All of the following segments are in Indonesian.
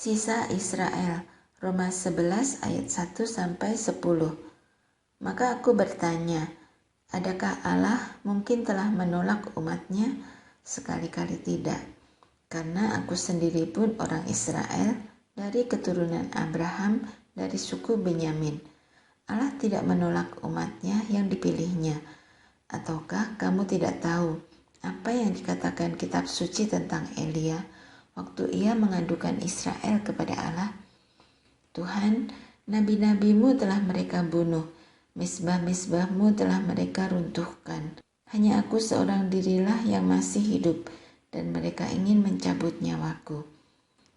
Sisa Israel, Roma 11 ayat 1-10. Maka aku bertanya, adakah Allah mungkin telah menolak umatnya? Sekali-kali tidak, karena aku sendiri pun orang Israel dari keturunan Abraham dari suku Benyamin. Allah tidak menolak umatnya yang dipilihnya. Ataukah kamu tidak tahu apa yang dikatakan kitab suci tentang Elia waktu ia mengadukan Israel kepada Allah? Tuhan, nabi-nabimu telah mereka bunuh, misbah-misbahmu telah mereka runtuhkan. Hanya aku seorang dirilah yang masih hidup, dan mereka ingin mencabut nyawaku.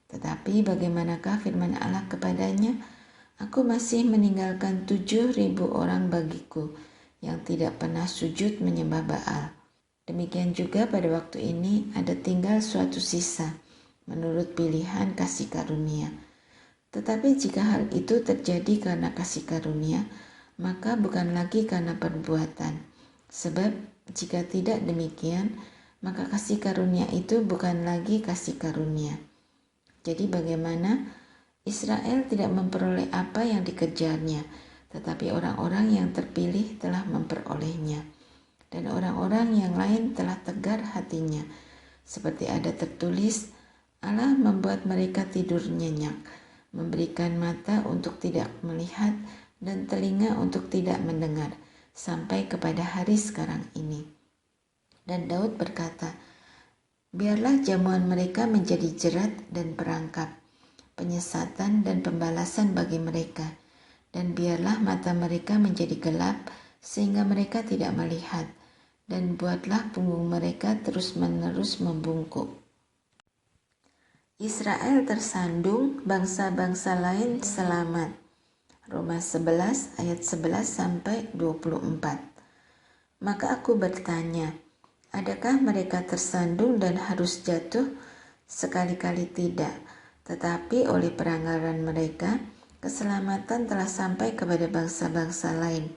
Tetapi bagaimanakah firman Allah kepadanya? Aku masih meninggalkan 7.000 orang bagiku, yang tidak pernah sujud menyembah Baal. Demikian juga pada waktu ini ada tinggal suatu sisa, menurut pilihan kasih karunia. Tetapi jika hal itu terjadi karena kasih karunia, maka bukan lagi karena perbuatan. Sebab jika tidak demikian, maka kasih karunia itu bukan lagi kasih karunia. Jadi bagaimana? Israel tidak memperoleh apa yang dikejarnya, tetapi orang-orang yang terpilih telah memperolehnya. Dan orang-orang yang lain telah tegar hatinya. Seperti ada tertulis, Allah membuat mereka tidur nyenyak, memberikan mata untuk tidak melihat dan telinga untuk tidak mendengar, sampai kepada hari sekarang ini. Dan Daud berkata, biarlah jamuan mereka menjadi jerat dan perangkap, penyesatan dan pembalasan bagi mereka, dan biarlah mata mereka menjadi gelap sehingga mereka tidak melihat, dan buatlah punggung mereka terus-menerus membungkuk. Israel tersandung, bangsa-bangsa lain selamat. Roma 11 ayat 11-24. Maka aku bertanya, adakah mereka tersandung dan harus jatuh? Sekali-kali tidak, tetapi oleh pelanggaran mereka, keselamatan telah sampai kepada bangsa-bangsa lain,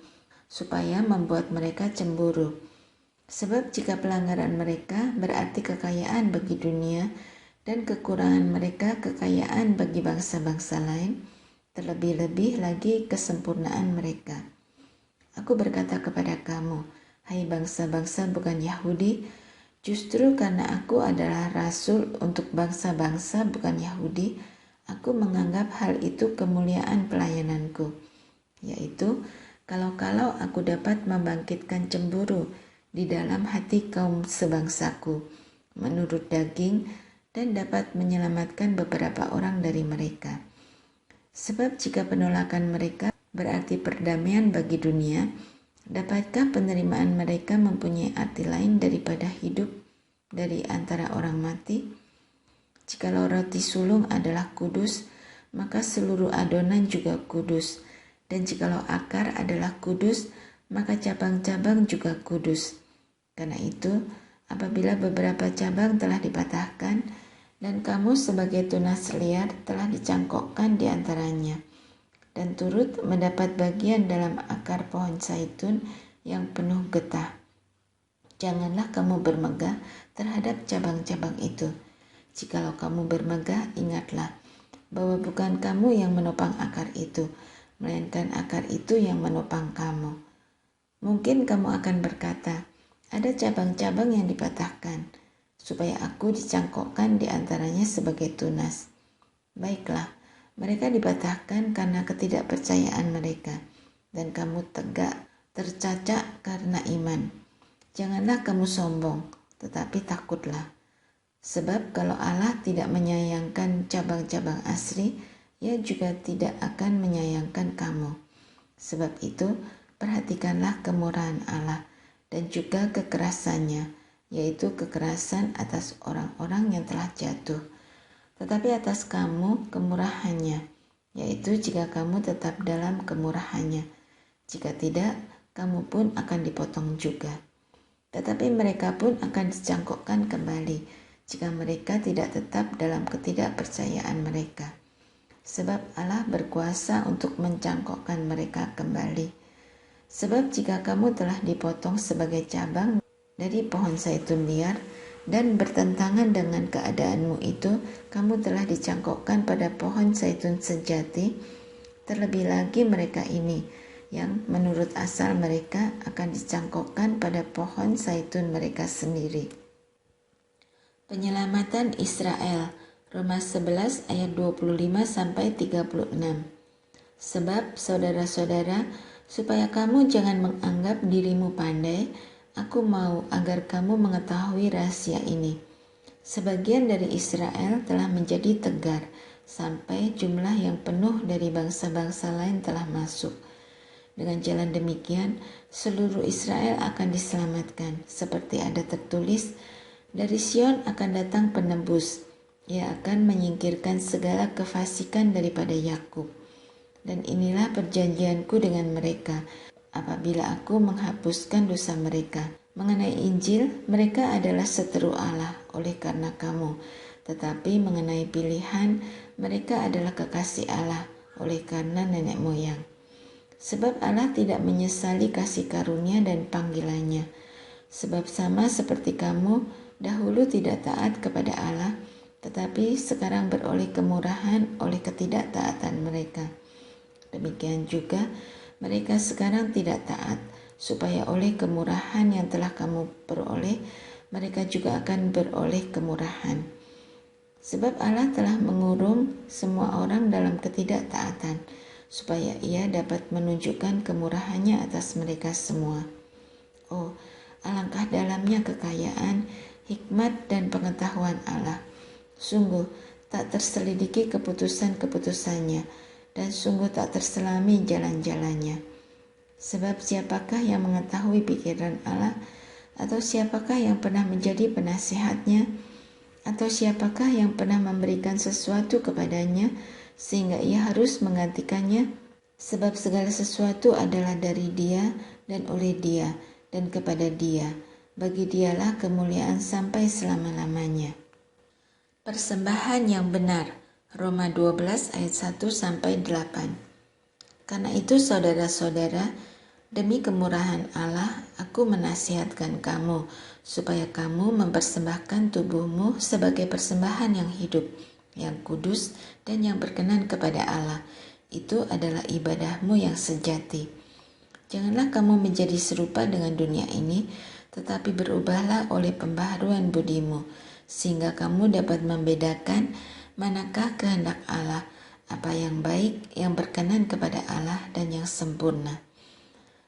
supaya membuat mereka cemburu. Sebab jika pelanggaran mereka berarti kekayaan bagi dunia, dan kekurangan mereka kekayaan bagi bangsa-bangsa lain, terlebih-lebih lagi kesempurnaan mereka. Aku berkata kepada kamu, hai bangsa-bangsa bukan Yahudi, justru karena aku adalah rasul untuk bangsa-bangsa bukan Yahudi, aku menganggap hal itu kemuliaan pelayananku, yaitu kalau-kalau aku dapat membangkitkan cemburu di dalam hati kaum sebangsaku, menurut daging, dan dapat menyelamatkan beberapa orang dari mereka. Sebab jika penolakan mereka berarti perdamaian bagi dunia, dapatkah penerimaan mereka mempunyai arti lain daripada hidup dari antara orang mati? Jikalau roti sulung adalah kudus, maka seluruh adonan juga kudus. Dan jikalau akar adalah kudus, maka cabang-cabang juga kudus. Karena itu, apabila beberapa cabang telah dipatahkan, dan kamu sebagai tunas liar telah dicangkokkan di antaranya, dan turut mendapat bagian dalam akar pohon zaitun yang penuh getah, janganlah kamu bermegah terhadap cabang-cabang itu. Jikalau kamu bermegah, ingatlah bahwa bukan kamu yang menopang akar itu, melainkan akar itu yang menopang kamu. Mungkin kamu akan berkata, ada cabang-cabang yang dipatahkan, supaya aku dicangkokkan di antaranya sebagai tunas. Baiklah, mereka dipatahkan karena ketidakpercayaan mereka, dan kamu tegak, tercacak karena iman. Janganlah kamu sombong, tetapi takutlah. Sebab kalau Allah tidak menyayangkan cabang-cabang asli, Ia juga tidak akan menyayangkan kamu. Sebab itu, perhatikanlah kemurahan Allah dan juga kekerasannya, yaitu kekerasan atas orang-orang yang telah jatuh, tetapi atas kamu kemurahannya, yaitu jika kamu tetap dalam kemurahannya. Jika tidak, kamu pun akan dipotong juga. Tetapi mereka pun akan dicangkokkan kembali, jika mereka tidak tetap dalam ketidakpercayaan mereka. Sebab Allah berkuasa untuk mencangkokkan mereka kembali. Sebab jika kamu telah dipotong sebagai cabang dari pohon zaitun liar, dan bertentangan dengan keadaanmu itu, kamu telah dicangkokkan pada pohon zaitun sejati. Terlebih lagi mereka ini, yang menurut asal mereka akan dicangkokkan pada pohon zaitun mereka sendiri. Penyelamatan Israel, Roma 11 ayat 25-36. Sebab saudara-saudara, supaya kamu jangan menganggap dirimu pandai, aku mau agar kamu mengetahui rahasia ini. Sebagian dari Israel telah menjadi tegar, sampai jumlah yang penuh dari bangsa-bangsa lain telah masuk. Dengan jalan demikian, seluruh Israel akan diselamatkan, seperti ada tertulis, dari Sion akan datang penebus, ia akan menyingkirkan segala kefasikan daripada Yakub. Dan inilah perjanjianku dengan mereka, apabila aku menghapuskan dosa mereka. Mengenai Injil, mereka adalah seteru Allah oleh karena kamu. Tetapi mengenai pilihan, mereka adalah kekasih Allah oleh karena nenek moyang. Sebab Allah tidak menyesali kasih karunia dan panggilannya. Sebab sama seperti kamu, dahulu tidak taat kepada Allah, tetapi sekarang beroleh kemurahan oleh ketidaktaatan mereka. Demikian juga mereka sekarang tidak taat, supaya oleh kemurahan yang telah kamu peroleh, mereka juga akan beroleh kemurahan. Sebab Allah telah mengurung semua orang dalam ketidaktaatan, supaya ia dapat menunjukkan kemurahannya atas mereka semua. Oh, alangkah dalamnya kekayaan, hikmat dan pengetahuan Allah. Sungguh tak terselidiki keputusan-keputusannya, dan sungguh tak terselami jalan-jalannya. Sebab siapakah yang mengetahui pikiran Allah, atau siapakah yang pernah menjadi penasihatnya, atau siapakah yang pernah memberikan sesuatu kepadanya, sehingga ia harus menggantikannya? Sebab segala sesuatu adalah dari Dia, dan oleh Dia, dan kepada Dia. Bagi Dialah kemuliaan sampai selama-lamanya. Persembahan yang benar, Roma 12 ayat 1-8. Karena itu saudara-saudara, demi kemurahan Allah, aku menasihatkan kamu, supaya kamu mempersembahkan tubuhmu sebagai persembahan yang hidup, yang kudus, dan yang berkenan kepada Allah. Itu adalah ibadahmu yang sejati. Janganlah kamu menjadi serupa dengan dunia ini, tetapi berubahlah oleh pembaharuan budimu, sehingga kamu dapat membedakan manakah kehendak Allah, apa yang baik, yang berkenan kepada Allah, dan yang sempurna.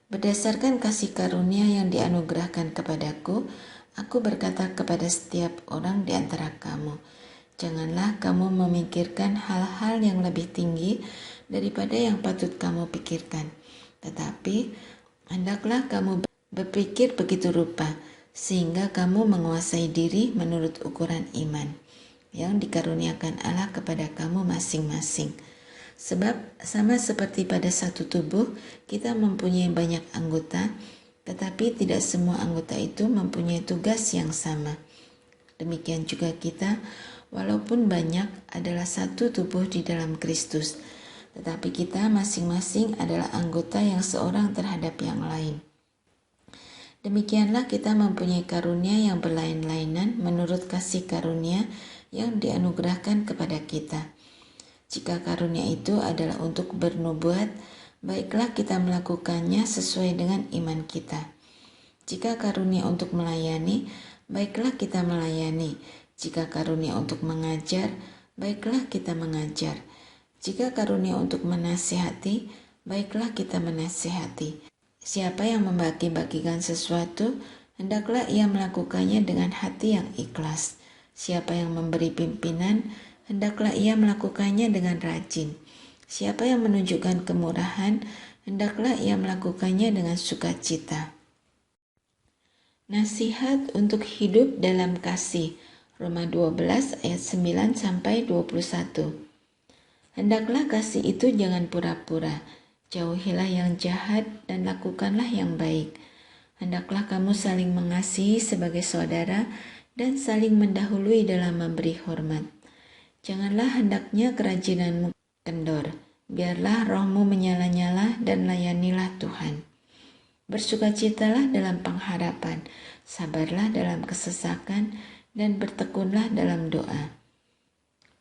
Berdasarkan kasih karunia yang dianugerahkan kepadaku, aku berkata kepada setiap orang di antara kamu, janganlah kamu memikirkan hal-hal yang lebih tinggi daripada yang patut kamu pikirkan, tetapi hendaklah kamu berpikir begitu rupa, sehingga kamu menguasai diri menurut ukuran iman yang dikaruniakan Allah kepada kamu masing-masing. Sebab sama seperti pada satu tubuh, kita mempunyai banyak anggota, tetapi tidak semua anggota itu mempunyai tugas yang sama. Demikian juga kita, walaupun banyak, adalah satu tubuh di dalam Kristus, tetapi kita masing-masing adalah anggota yang seorang terhadap yang lain. Demikianlah kita mempunyai karunia yang berlain-lainan menurut kasih karunia yang dianugerahkan kepada kita. Jika karunia itu adalah untuk bernubuat, baiklah kita melakukannya sesuai dengan iman kita. Jika karunia untuk melayani, baiklah kita melayani. Jika karunia untuk mengajar, baiklah kita mengajar. Jika karunia untuk menasihati, baiklah kita menasihati. Siapa yang membagi-bagikan sesuatu, hendaklah ia melakukannya dengan hati yang ikhlas. Siapa yang memberi pimpinan, hendaklah ia melakukannya dengan rajin. Siapa yang menunjukkan kemurahan, hendaklah ia melakukannya dengan sukacita. Nasihat untuk hidup dalam kasih, Roma 12 ayat 9-21. Hendaklah kasih itu jangan pura-pura, jauhilah yang jahat dan lakukanlah yang baik. Hendaklah kamu saling mengasihi sebagai saudara dan saling mendahului dalam memberi hormat. Janganlah hendaknya kerajinanmu kendor, biarlah rohmu menyala-nyala dan layanilah Tuhan. Bersukacitalah dalam pengharapan, sabarlah dalam kesesakan, dan bertekunlah dalam doa.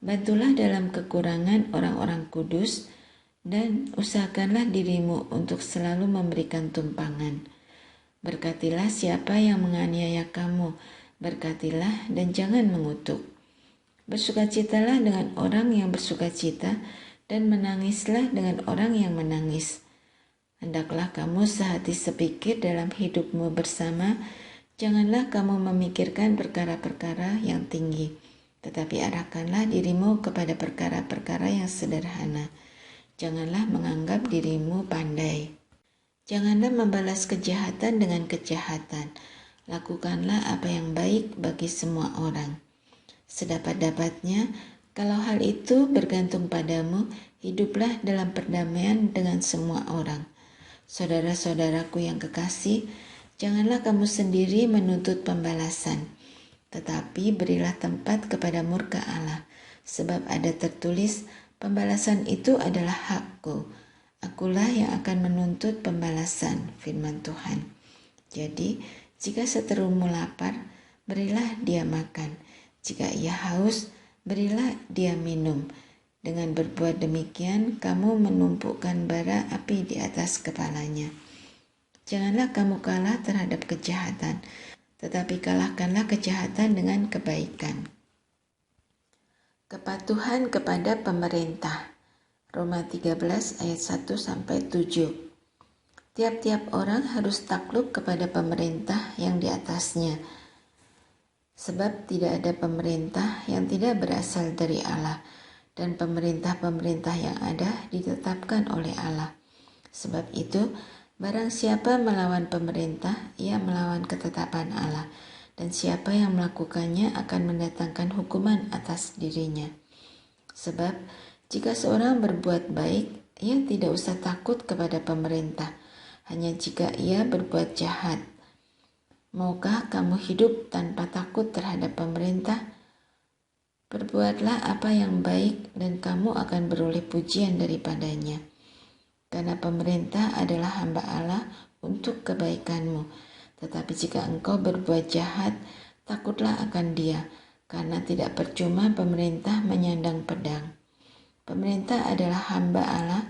Bantulah dalam kekurangan orang-orang kudus, dan usahakanlah dirimu untuk selalu memberikan tumpangan. Berkatilah siapa yang menganiaya kamu, berkatilah dan jangan mengutuk. Bersukacitalah dengan orang yang bersukacita, dan menangislah dengan orang yang menangis. Hendaklah kamu sehati sepikir dalam hidupmu bersama. Janganlah kamu memikirkan perkara-perkara yang tinggi, tetapi arahkanlah dirimu kepada perkara-perkara yang sederhana. Janganlah menganggap dirimu pandai. Janganlah membalas kejahatan dengan kejahatan. Lakukanlah apa yang baik bagi semua orang. Sedapat-dapatnya, kalau hal itu bergantung padamu, hiduplah dalam perdamaian dengan semua orang. Saudara-saudaraku yang kekasih, janganlah kamu sendiri menuntut pembalasan, tetapi berilah tempat kepada murka Allah, sebab ada tertulis, pembalasan itu adalah hakku. Akulah yang akan menuntut pembalasan, firman Tuhan. Jadi, jika seterumu lapar, berilah dia makan. Jika ia haus, berilah dia minum. Dengan berbuat demikian, kamu menumpukan bara api di atas kepalanya. Janganlah kamu kalah terhadap kejahatan, tetapi kalahkanlah kejahatan dengan kebaikan. Kepatuhan kepada pemerintah. Roma 13 ayat 1-7. Tiap-tiap orang harus takluk kepada pemerintah yang di atasnya, sebab tidak ada pemerintah yang tidak berasal dari Allah, dan pemerintah-pemerintah yang ada ditetapkan oleh Allah. Sebab itu, barang siapa melawan pemerintah, ia melawan ketetapan Allah, dan siapa yang melakukannya akan mendatangkan hukuman atas dirinya. Sebab, jika seorang berbuat baik, ia tidak usah takut kepada pemerintah, hanya jika ia berbuat jahat. Maukah kamu hidup tanpa takut terhadap pemerintah? Berbuatlah apa yang baik dan kamu akan beroleh pujian daripadanya. Karena pemerintah adalah hamba Allah untuk kebaikanmu. Tetapi jika engkau berbuat jahat, takutlah akan dia, karena tidak percuma pemerintah menyandang pedang. Pemerintah adalah hamba Allah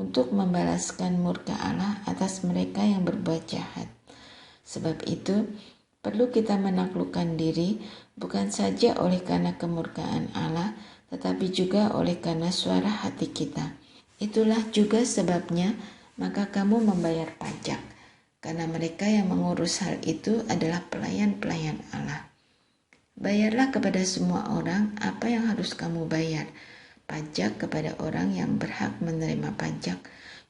untuk membalaskan murka Allah atas mereka yang berbuat jahat. Sebab itu, perlu kita menaklukkan diri, bukan saja oleh karena kemurkaan Allah, tetapi juga oleh karena suara hati kita. Itulah juga sebabnya, maka kamu membayar pajak, karena mereka yang mengurus hal itu adalah pelayan-pelayan Allah. Bayarlah kepada semua orang apa yang harus kamu bayar, pajak kepada orang yang berhak menerima pajak,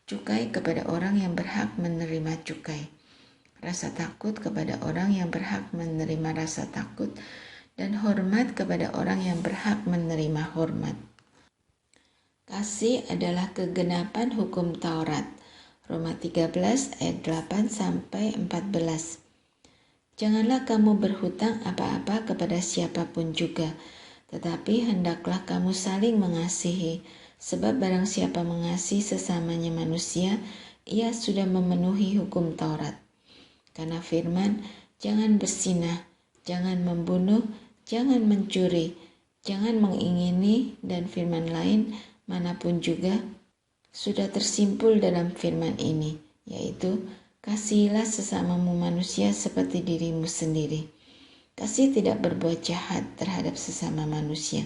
cukai kepada orang yang berhak menerima cukai, rasa takut kepada orang yang berhak menerima rasa takut, dan hormat kepada orang yang berhak menerima hormat. Kasih adalah kegenapan hukum Taurat. Roma 13 ayat 8-14. Janganlah kamu berhutang apa-apa kepada siapapun juga, tetapi hendaklah kamu saling mengasihi, sebab barang siapa mengasihi sesamanya manusia, ia sudah memenuhi hukum Taurat. Karena firman, jangan berzinah, jangan membunuh, jangan mencuri, jangan mengingini, dan firman lain manapun juga sudah tersimpul dalam firman ini, yaitu kasihilah sesamamu manusia seperti dirimu sendiri. Kasih tidak berbuat jahat terhadap sesama manusia,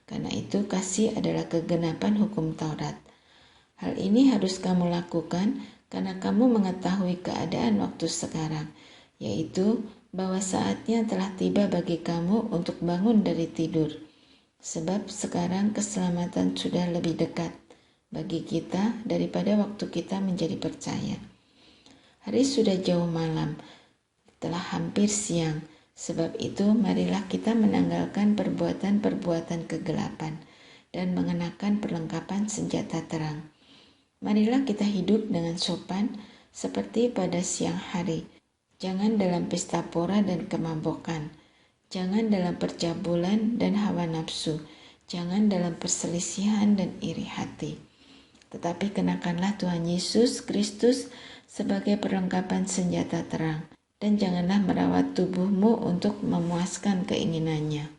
karena itu kasih adalah kegenapan hukum Taurat. Hal ini harus kamu lakukan karena kamu mengetahui keadaan waktu sekarang, yaitu bahwa saatnya telah tiba bagi kamu untuk bangun dari tidur. Sebab sekarang keselamatan sudah lebih dekat bagi kita daripada waktu kita menjadi percaya. Hari sudah jauh malam, telah hampir siang. Sebab itu marilah kita menanggalkan perbuatan-perbuatan kegelapan dan mengenakan perlengkapan senjata terang. Marilah kita hidup dengan sopan seperti pada siang hari. Jangan dalam pesta pora dan kemabukan. Jangan dalam percabulan dan hawa nafsu. Jangan dalam perselisihan dan iri hati. Tetapi kenakanlah Tuhan Yesus Kristus sebagai perlengkapan senjata terang. dan janganlah merawat tubuhmu untuk memuaskan keinginannya.